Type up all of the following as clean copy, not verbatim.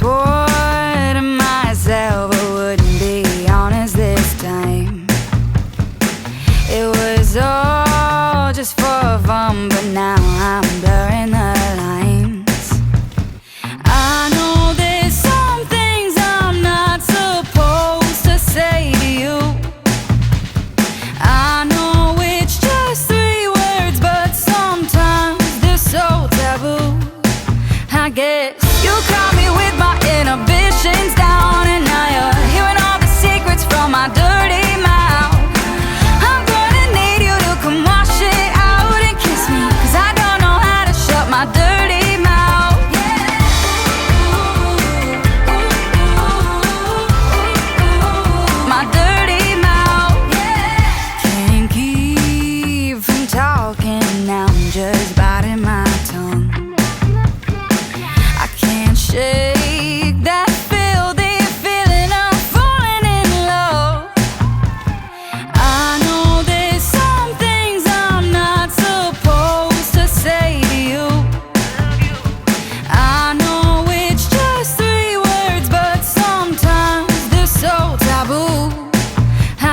swore to myself I wouldn't be honest this time. It was all just for fun, but now I'm blurring the lines. I know there's some things I'm not supposed to say to you. I know it's just 3 words, but sometimes they're so taboo. I guess you caught me with my inhibitions down, and now you're hearing all the secrets from my dirty mouth. I'm gonna need you to come wash it out and kiss me, 'cause I don't know how to shut my dirty mouth. My dirty mouth. Can't keep from talking now, I'm just biting my tongue. I can't shake that filthy feeling of falling in love. I know there's some things I'm not supposed to say to you. I know it's just 3 words, but sometimes they're so taboo.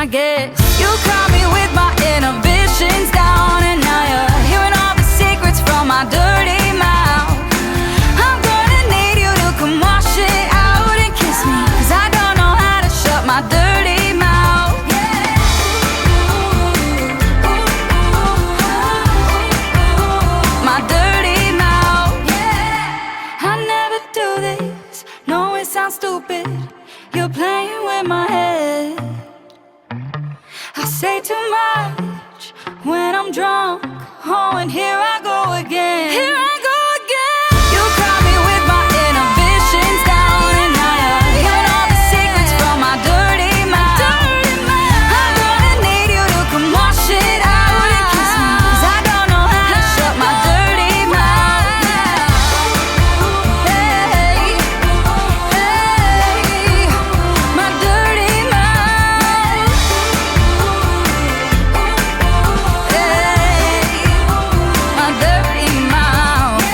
I guess you caught me with my inhibitions down, and now you're hearing all the secrets from my dirty mouth. I'm gonna need you to come wash it out and kiss me, 'cause I don't know how to shut my dirty mouth. My dirty mouth. I never do this, no it sounds stupid. You're playing with my head. I say too much when I'm drunk. Oh, and here I go again. Here I go again. You caught me with my inhibitions down, and now you're hearing all the secrets from my dirty mouth. I'm gonna need you to come wash it out and kiss me, 'cause I don't know how to shut my dirty mouth. Hey, hey, my dirty mouth. Hey, my dirty mouth.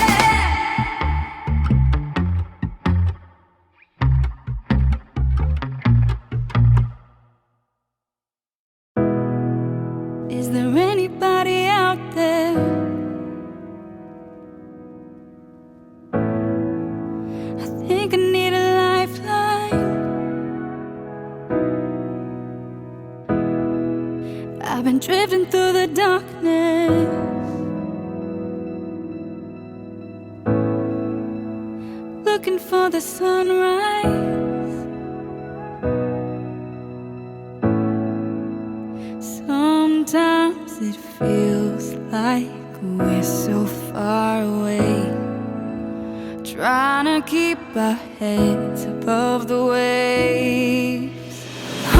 Is there anybody out there? I think I need a lifeline. I've been drifting through the darkness, looking for the sunrise. Sometimes it feels like we're so far away, trying to keep our heads above the waves.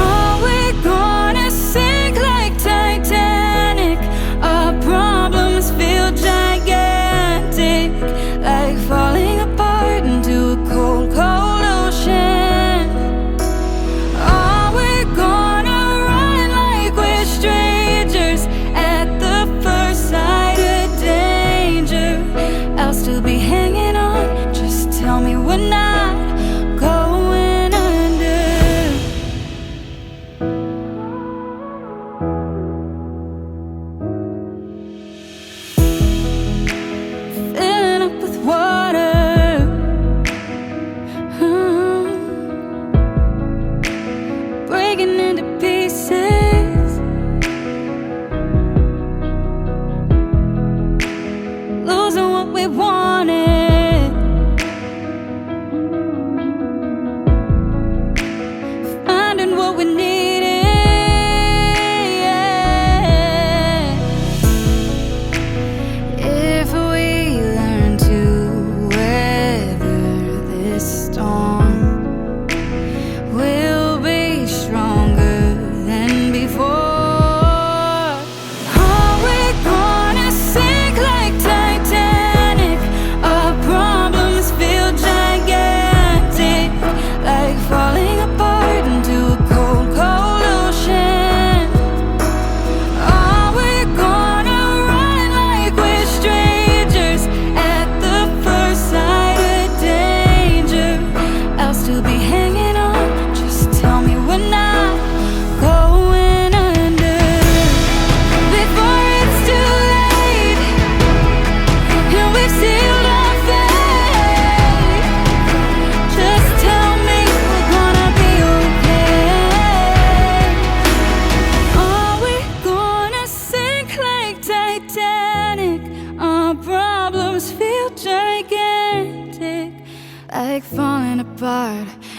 Are we gonna sink like Titanic? Our problems feel gigantic, like falling apart into a cold, cold ocean. Are we gonna run like we're strangers at the first sight of danger? I'll still be hanging on, just tell me we're not going under.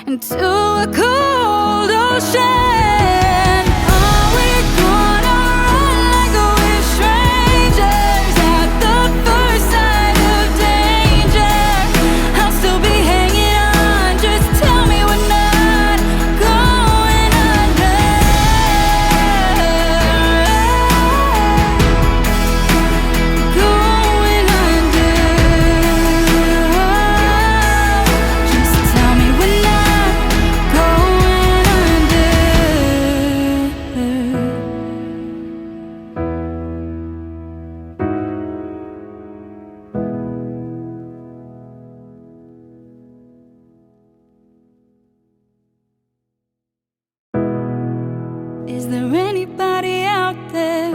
into a cold ocean. Are we gonna run like we're strangers at the first sign of danger? I'll still be hanging on, just tell me we're not going under. Going under. Just tell me we're not going under. Is there anybody out there